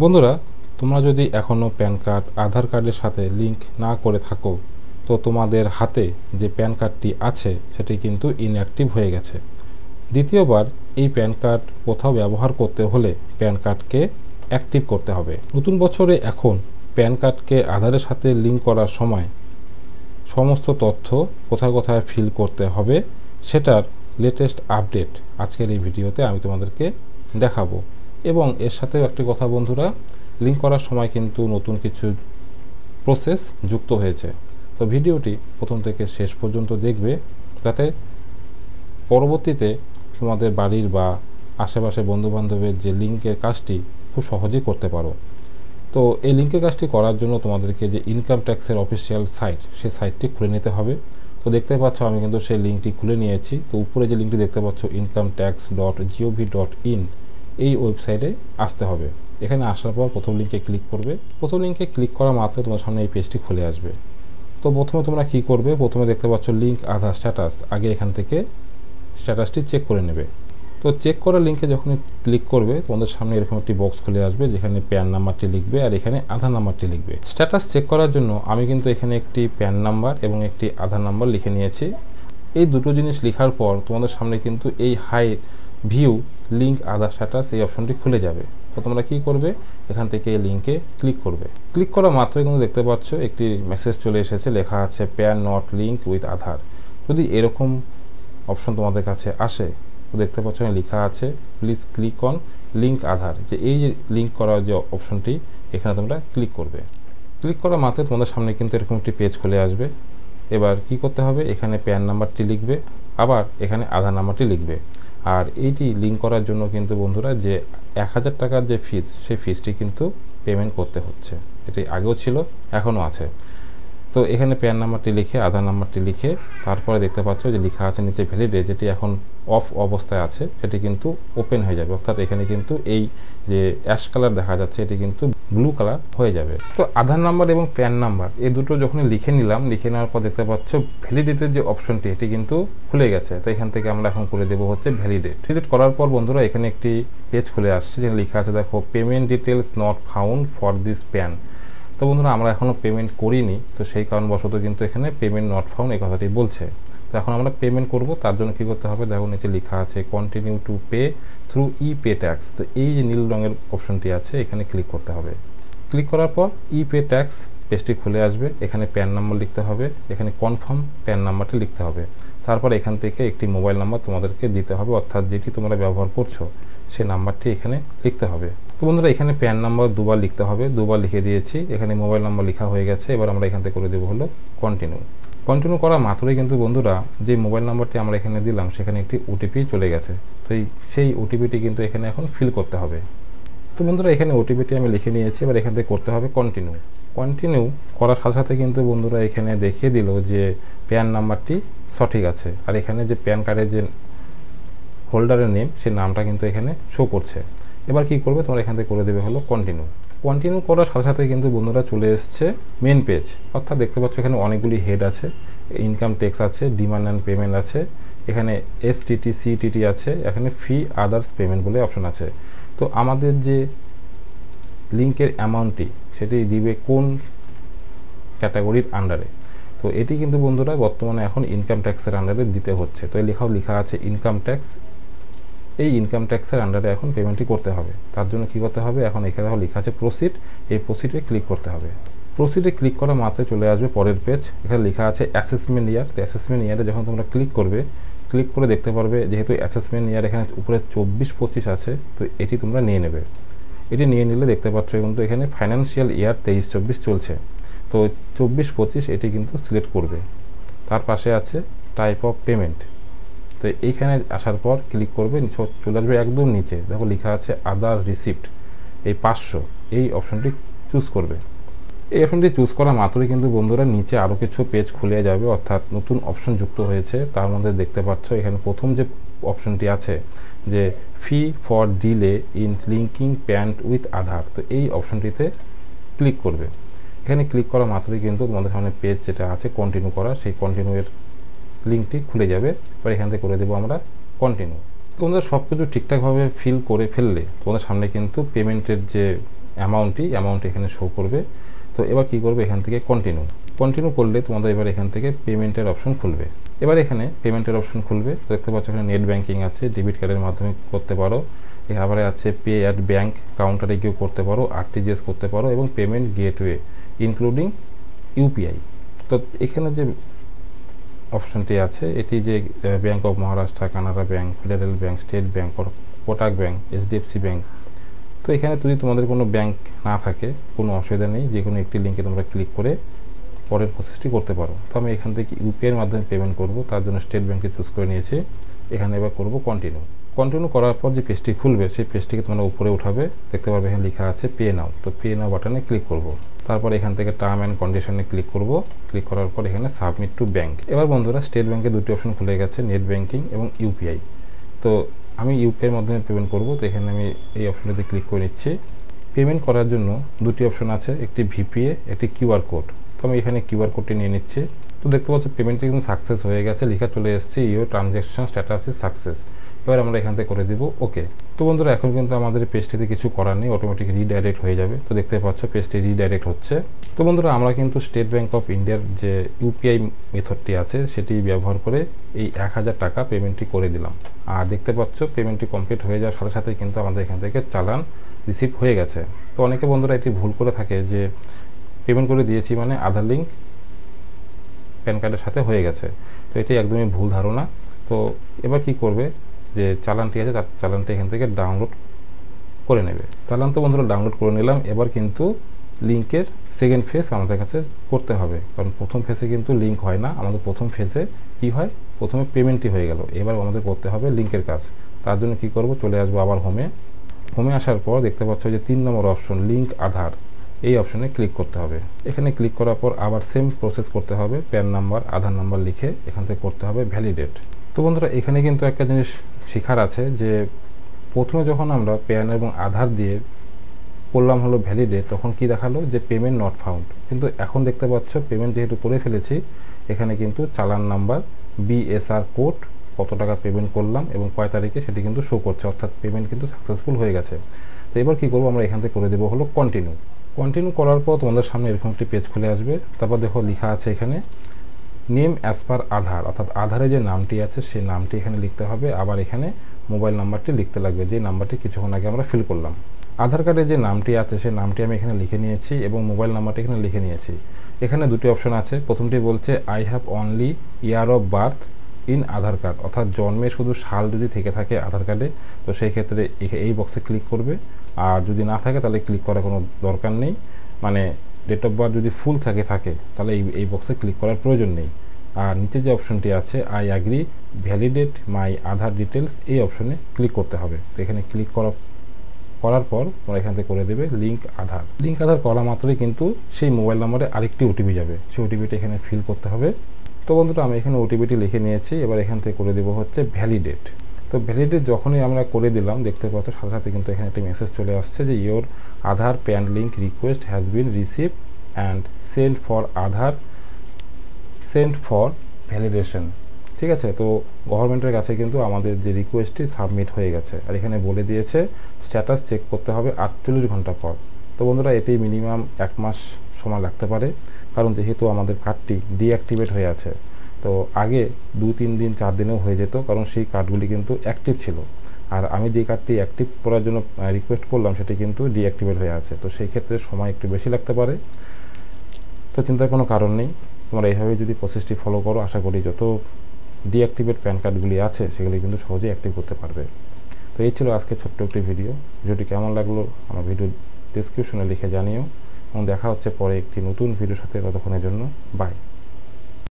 বন্ধুরা, তোমরা যদি এখনও প্যান কার্ড আধার কার্ডের সাথে লিংক না করে থাকো, তো তোমাদের হাতে যে প্যান কার্ডটি আছে সেটি কিন্তু ইনঅ্যাক্টিভ হয়ে গেছে। দ্বিতীয়বার এই প্যান কার্ড কোথাও ব্যবহার করতে হলে প্যান কার্ডকে অ্যাক্টিভ করতে হবে। নতুন বছরে এখন প্যান কার্ডকে আধারের সাথে লিংক করার সময় সমস্ত তথ্য কোথায় কোথায় ফিল করতে হবে সেটার লেটেস্ট আপডেট আজকের এই ভিডিওতে আমি তোমাদেরকে দেখাবো। এবং এর সাথেও একটি কথা বন্ধুরা, লিংক করার সময় কিন্তু নতুন কিছু প্রসেস যুক্ত হয়েছে। তো ভিডিওটি প্রথম থেকে শেষ পর্যন্ত দেখবে, যাতে পরবর্তীতে তোমাদের বাড়ির বা আশেপাশে বন্ধুবান্ধবের যে লিঙ্কের কাজটি খুব সহজেই করতে পারো। তো এই লিঙ্কের কাজটি করার জন্য তোমাদেরকে যে ইনকাম ট্যাক্সের অফিসিয়াল সাইট, সেই সাইটটি খুলে নিতে হবে। তো দেখতে পাচ্ছ আমি কিন্তু সেই লিঙ্কটি খুলে নিয়েছি। তো উপরে যে লিঙ্কটি দেখতে পাচ্ছ incometax.gov.in, এই ওয়েবসাইটে আসতে হবে। এখানে আসার পর প্রথম লিঙ্কে ক্লিক করবে। প্রথম লিঙ্কে ক্লিক করা মাত্র তোমার সামনে এই পেজটি খুলে আসবে। তো প্রথমে তোমরা কি করবে, প্রথমে দেখতে পাচ্ছ লিঙ্ক আধার স্ট্যাটাস, আগে এখান থেকে স্ট্যাটাসটি চেক করে নেবে। তো চেক করা লিঙ্কে যখন ক্লিক করবে তোমাদের সামনে এরকম একটি বক্স খুলে আসবে, যেখানে প্যান নাম্বারটি লিখবে আর এখানে আধার নাম্বারটি লিখবে। স্ট্যাটাস চেক করার জন্য আমি কিন্তু এখানে একটি প্যান নাম্বার এবং একটি আধার নাম্বার লিখে নিয়েছি। এই দুটো জিনিস লেখার পর তোমাদের সামনে কিন্তু এই হাই ভিউ লিঙ্ক আধার স্ট্যাটাস এই অপশনটি খুলে যাবে। তো তোমরা কি করবে, এখান থেকে এই লিঙ্কে ক্লিক করবে। ক্লিক করা মাত্রই কিন্তু দেখতে পাচ্ছ একটি মেসেজ চলে এসেছে, লেখা আছে প্যান নট লিঙ্ক উইথ আধার। যদি এরকম অপশন তোমাদের কাছে আসে, তো দেখতে পাচ্ছ লেখা আছে প্লিজ ক্লিক অন লিঙ্ক আধার, যে এই যে লিঙ্ক করার যে অপশনটি, এখানে তোমরা ক্লিক করবে। ক্লিক করা মাত্র তোমাদের সামনে কিন্তু এরকম একটি পেজ খুলে আসবে। এবার কি করতে হবে, এখানে প্যান নাম্বারটি লিখবে, আবার এখানে আধার নাম্বারটি লিখবে। আর এইটি লিঙ্ক করার জন্য কিন্তু বন্ধুরা যে 1000 টাকার যে ফিস, সেই ফিসটি কিন্তু পেমেন্ট করতে হচ্ছে। এটি আগেও ছিল, এখনও আছে। তো এখানে প্যান নাম্বারটি লিখে আধার নাম্বারটি লিখে তারপরে দেখতে পাচ্ছ যে লেখা আছে নিচে ভ্যালিডেট, যেটি এখন অফ অবস্থায় আছে সেটি কিন্তু ওপেন হয়ে যাবে। অর্থাৎ এখানে কিন্তু এই যে অ্যাশ কালার দেখা যাচ্ছে এটি কিন্তু ব্লু কালার হয়ে যাবে। তো আধার নাম্বার এবং প্যান নাম্বার এই দুটো যখন লিখে নিলাম, লিখে নেওয়ার পর দেখতে পাচ্ছ ভ্যালিডেটের যে অপশনটি এটি কিন্তু খুলে গেছে। তো এখান থেকে আমরা এখন করে দেবো হচ্ছে ভ্যালিডেট করার পর বন্ধুরা এখানে একটি পেজ খুলে আসছে, যেখানে লেখা আছে দেখো payment details not found for this pan. তো বন্ধুরা আমরা এখনও পেমেন্ট করিনি, তো সেই কারণবশত কিন্তু এখানে পেমেন্ট নট ফাউন্ড এই কথাটি বলছে। তো এখন আমরা পেমেন্ট করব, তার জন্য কী করতে হবে, দেখো নিচে লেখা আছে continue to pay through E pay tax. তো এই যে নীল রঙের অপশনটি আছে এখানে ক্লিক করতে হবে। ক্লিক করার পর ই পে ট্যাক্স পেজটি খুলে আসবে। এখানে প্যান নাম্বার লিখতে হবে, এখানে কনফার্ম প্যান নাম্বারটি লিখতে হবে। তারপর এখান থেকে একটি মোবাইল নাম্বার তোমাদেরকে দিতে হবে, অর্থাৎ যেটি তোমরা ব্যবহার করছো সেই নাম্বারটি এখানে লিখতে হবে। তো বন্ধুরা এখানে প্যান নাম্বার দুবার লিখতে হবে, দুবার লিখে দিয়েছি। এখানে মোবাইল নাম্বার লেখা হয়ে গেছে। এবার আমরা এখান থেকে করে দেবো হলো কন্টিনিউ করা মাত্রই কিন্তু বন্ধুরা যে মোবাইল নাম্বারটি আমরা এখানে দিলাম সেখানে একটি ওটিপি চলে গেছে। তো সেই ওটিপিটি কিন্তু এখানে এখন ফিল করতে হবে। তো বন্ধুরা এখানে ওটিপিটি আমি লিখে নিয়েছি। এবার এখান থেকে করতে হবে কন্টিনিউ করার সাথে সাথে কিন্তু বন্ধুরা এখানে দেখিয়ে দিল যে প্যান নাম্বারটি সঠিক আছে, আর এখানে যে প্যান কার্ডের যে হোল্ডারের নেম সেই নামটা কিন্তু এখানে শো করছে। এবার কি করবে, তোমরা এখান থেকে করে দেবে হলো কন্টিনিউ করার সাথে সাথে কিন্তু বন্ধুরা চলে এসছে মেন পেজ। অর্থাৎ দেখতে পাচ্ছ এখানে অনেকগুলি হেড আছে, ইনকাম ট্যাক্স আছে, ডিমান্ড অ্যান্ড পেমেন্ট আছে, এখানে এসটিটি সিটিটি আছে, এখানে ফি আদার্স পেমেন্ট বলে অপশন আছে। তো আমাদের যে লিঙ্কের অ্যামাউন্টটি সেটি দিবে কোন ক্যাটাগরির আন্ডারে। তো এটি কিন্তু বন্ধুরা বর্তমানে এখন ইনকাম ট্যাক্সের আন্ডারে দিতে হচ্ছে। তো এই লেখা আছে ইনকাম ট্যাক্স। এই ইনকাম ট্যাক্সের আন্ডারে এখন পেমেন্টটি করতে হবে। তার জন্য কি করতে হবে, এখন এখানে লেখা আছে প্রসিড, এই প্রসিডে ক্লিক করতে হবে। প্রসিডে ক্লিক করা মাত্রই চলে আসবে পরের পেজ। এখানে লেখা আছে অ্যাসেসমেন্ট ইয়ার। তো অ্যাসেসমেন্ট ইয়ারে যখন তোমরা ক্লিক করবে, ক্লিক করে দেখতে পারবে যেহেতু অ্যাসেসমেন্ট ইয়ার এখানে উপরে 24-25 আছে, তো এটি তোমরা নিয়ে নেবে। এটি নিয়ে নিলে দেখতে পাচ্ছ কিন্তু এখানে ফাইন্যান্সিয়াল ইয়ার 23-24 চলছে। তো 24-25 এটি কিন্তু সিলেক্ট করবে। তার পাশে আছে টাইপ অফ পেমেন্ট। তো এইখানে আসার পর ক্লিক করবে, চলে আসবে একদম নিচে দেখো লেখা আছে আদার রিসিপ্ট, এই 500 এই অপশনটি চুজ করবে। এই অপশনটি চুজ করা মাত্রই কিন্তু বন্ধুরা নিচে আরও কিছু পেজ খুলে যাবে, অর্থাৎ নতুন অপশন যুক্ত হয়েছে। তার মধ্যে দেখতে পাচ্ছ এখানে প্রথম যে অপশনটি আছে যে fee for delay in linking PAN with Aadhaar, তো এই অপশনটিতে ক্লিক করবে। এখানে ক্লিক করা মাত্রই কিন্তু তোমাদের সামনে পেজ যেটা আছে কন্টিনিউ করা, সেই কন্টিনিউয়ের লিঙ্কটি খুলে যাবে। এবার এখান থেকে করে দেবো আমরা কন্টিনিউ। তোমাদের সব কিছু ঠিকঠাকভাবে ফিল করে ফেললে তোমাদের সামনে কিন্তু পেমেন্টের যে অ্যামাউন্ট এখানে শো করবে। তো এবার কি করবে, এখান থেকে কন্টিনিউ করলে তোমাদের এবার এখান থেকে পেমেন্টের অপশন খুলবে। এবার এখানে পেমেন্টের অপশন খুলবে, দেখতে পাচ্ছ এখানে নেট ব্যাঙ্কিং আছে, ডেবিট কার্ডের মাধ্যমে করতে পারো, এবারে আছে পে অ্যাট ব্যাঙ্ক কাউন্টারে গিয়েও করতে পারো, আরটিজিএস করতে পারো এবং পেমেন্ট গেটওয়ে ইনক্লুডিং ইউপিআই। তো এখানে যে অপশনটি আছে এটি যে bank of Maharashtra, Canara bank, federal bank, state bank, Kotak bank, HDFC bank. তো এখানে যদি তোমাদের কোনো ব্যাঙ্ক না থাকে কোনো অসুবিধা নেই, যে কোনো একটি লিঙ্কে তোমরা ক্লিক করে পরের প্রসেসটি করতে পারো। তো আমি এখান থেকে ইউপিআইয়ের মাধ্যমে পেমেন্ট করব, তার জন্য স্টেট ব্যাঙ্কে চুজ করে নিয়েছি। এখানে এবার করব কন্টিনিউ করার পর যে পেজটি খুলবে সেই পেজটিকে তোমরা উপরে উঠাবে, দেখতে পারবে এখানে লেখা আছে পে নাও। তো পে নাও বাটনে ক্লিক করব, তারপর এখান থেকে টার্ম অ্যান্ড কন্ডিশনে ক্লিক করব। ক্লিক করার পর এখানে সাবমিট টু ব্যাঙ্ক। এবার বন্ধুরা স্টেট ব্যাঙ্কে দুটি অপশন খুলে গেছে, নেট ব্যাঙ্কিং এবং ইউপিআই। তো আমি ইউপিআইয়ের মাধ্যমে পেমেন্ট করব, তো এখানে আমি এই অপশনটিতে ক্লিক করে নিচ্ছি। পেমেন্ট করার জন্য দুটি অপশন আছে, একটি ভিপিএ, একটি কিউআর কোড। তো আমি এখানে কিউআর কোডটি নিয়ে নিচ্ছি। তো দেখতে পাচ্ছি পেমেন্টটি কিন্তু সাকসেস হয়ে গেছে, লেখা চলে এসেছে your transaction status is success. এবার আমরা এখান থেকে করে দিব ওকে। তো বন্ধুরা এখন কিন্তু আমাদের পেজটিতে কিছু করার নেই, অটোমেটিক রিডাইরেক্ট হয়ে যাবে। তো দেখতে পাচ্ছ পেজটি রিডাইরেক্ট হচ্ছে। তো বন্ধুরা আমরা কিন্তু স্টেট ব্যাঙ্ক অফ ইন্ডিয়ার যে ইউপিআই মেথডটি আছে সেটি ব্যবহার করে এই 1000 টাকা পেমেন্টটি করে দিলাম। আর দেখতে পাচ্ছ পেমেন্টটি কমপ্লিট হয়ে যাওয়ার সাথে সাথে কিন্তু আমাদের এখান থেকে চালান রিসিভ হয়ে গেছে। তো অনেকে বন্ধুরা এটি ভুল করে থাকে যে পেমেন্ট করে দিয়েছি মানে আধার লিঙ্ক প্যান কার্ডের সাথে হয়ে গেছে। তো এটি একদমই ভুল ধারণা। তো এবার কি করবে, যে চালানটি আছে চালানটি এখান থেকে ডাউনলোড করে নেবে। চালান তো বন্ধুরা ডাউনলোড করে নিলাম। এবার কিন্তু লিঙ্কের সেকেন্ড ফেজ আমাদের কাছে করতে হবে, কারণ প্রথম ফেজে কিন্তু লিঙ্ক হয় না। আমাদের প্রথম ফেজে কি হয়, প্রথমে পেমেন্টই হয়ে গেল, এবার আমাদের করতে হবে লিঙ্কের কাজ। তার জন্য কি করব, চলে আসবো আবার হোমে আসার পর দেখতে পাচ্ছ যে 3 নম্বর অপশন লিঙ্ক আধার, এই অপশনে ক্লিক করতে হবে। এখানে ক্লিক করার পর আবার সেম প্রসেস করতে হবে, প্যান নাম্বার আধার নাম্বার লিখে এখান থেকে করতে হবে ভ্যালিডেট। তো বন্ধুরা এখানে কিন্তু একটা জিনিস শেখার আছে, যে প্রথমে যখন আমরা প্যান এবং আধার দিয়ে করলাম হলো ভ্যালিডেট, তখন কি দেখালো যে পেমেন্ট নট ফাউন্ড। কিন্তু এখন দেখতে পাচ্ছ পেমেন্ট যেহেতু করে ফেলেছি, এখানে কিন্তু চালান নাম্বার, বিএসআর কোড, কত টাকা পেমেন্ট করলাম এবং কয় তারিখে সেটি কিন্তু শো করছে, অর্থাৎ পেমেন্ট কিন্তু সাকসেসফুল হয়ে গেছে। তো এবার কী করবো, আমরা এখান থেকে করে দেবো হলো কন্টিনিউ করার পর তোমাদের সামনে এরকম একটি পেজ খুলে আসবে। তারপর দেখো লেখা আছে এখানে নেম অ্যাজ পার আধার, অর্থাৎ আধারে যে নামটি আছে সেই নামটি এখানে লিখতে হবে। আবার এখানে মোবাইল নাম্বারটি লিখতে লাগবে, যে নাম্বারটি কিছুক্ষণ আগে আমরা ফিল করলাম। আধার কার্ডে যে নামটি আছে সেই নামটি আমি এখানে লিখে নিয়েছি এবং মোবাইল নাম্বারটি এখানে লিখে নিয়েছি। এখানে দুটি অপশন আছে, প্রথমটি বলছে I have only year of birth in Aadhaar card, অর্থাৎ জন্মে শুধু সাল যদি থেকে থাকে আধার কার্ডে, তো সেই ক্ষেত্রে এই বক্সে ক্লিক করবে। আর যদি না থাকে তাহলে ক্লিক করার কোনো দরকার নেই, মানে ডেট অফ বার্থ যদি ফুল থাকে তাহলে এই বক্সে ক্লিক করার প্রয়োজন নেই। আর নিচে যে অপশনটি আছে I agree validate my Aadhaar details, এই অপশনে ক্লিক করতে হবে। তো এখানে ক্লিক করার পর তোমরা এখান থেকে করে দেবে লিঙ্ক আধার করা মাত্রই কিন্তু সেই মোবাইল নম্বরে আরেকটি ওটিপি যাবে, সেই ওটিপিটা এখানে ফিল করতে হবে। তো বন্ধুরা আমি এখানে ওটিপিটি লিখে নিয়েছি, এবার এখান থেকে করে দেবো হচ্ছে ভ্যালিডেট। তো ভ্যালিডেট যখনই আমরা করে দিলাম, দেখতে পাচ্ছ সাথে সাথে কিন্তু এখানে একটা মেসেজ চলে আসছে যে your Aadhaar pan link request has been receive and send for validation. ঠিক আছে, তো গভর্নমেন্টের কাছে কিন্তু আমাদের যে রিকোয়েস্টটি সাবমিট হয়ে গেছে। আর এখানে বলে দিয়েছে স্ট্যাটাস চেক করতে হবে 48 ঘন্টা পর। তো বন্ধুরা এটি মিনিমাম 1 মাস সময় লাগতে পারে, কারণ যেহেতু আমাদের কার্ডটি ডিঅ্যাক্টিভেট হয়ে আছে। তো আগে 2-3 দিন 4 দিনেও হয়ে যেত, কারণ সেই কার্ডগুলি কিন্তু অ্যাক্টিভ ছিল। আর আমি যে কার্ডটি অ্যাক্টিভ করার জন্য রিকোয়েস্ট করলাম সেটি কিন্তু ডিঅ্যাক্টিভেট হয়ে আছে, তো সেই ক্ষেত্রে সময় একটু বেশি লাগতে পারে। তো চিন্তার কোনো কারণ নেই, তোমরা এইভাবে যদি প্রসেসটি ফলো করো, আশা করি যত ডিঅ্যাক্টিভেট প্যান কার্ডগুলি আছে সেগুলি কিন্তু সহজেই অ্যাক্টিভ করতে পারবে। তো এই ছিল আজকে ছোট্ট একটি ভিডিওটি কেমন লাগলো আমার ভিডিও ডেসক্রিপশনে লিখে জানিও, এবং দেখা হচ্ছে পরে একটি নতুন ভিডিওর সাথে। ততক্ষণের জন্য বাই।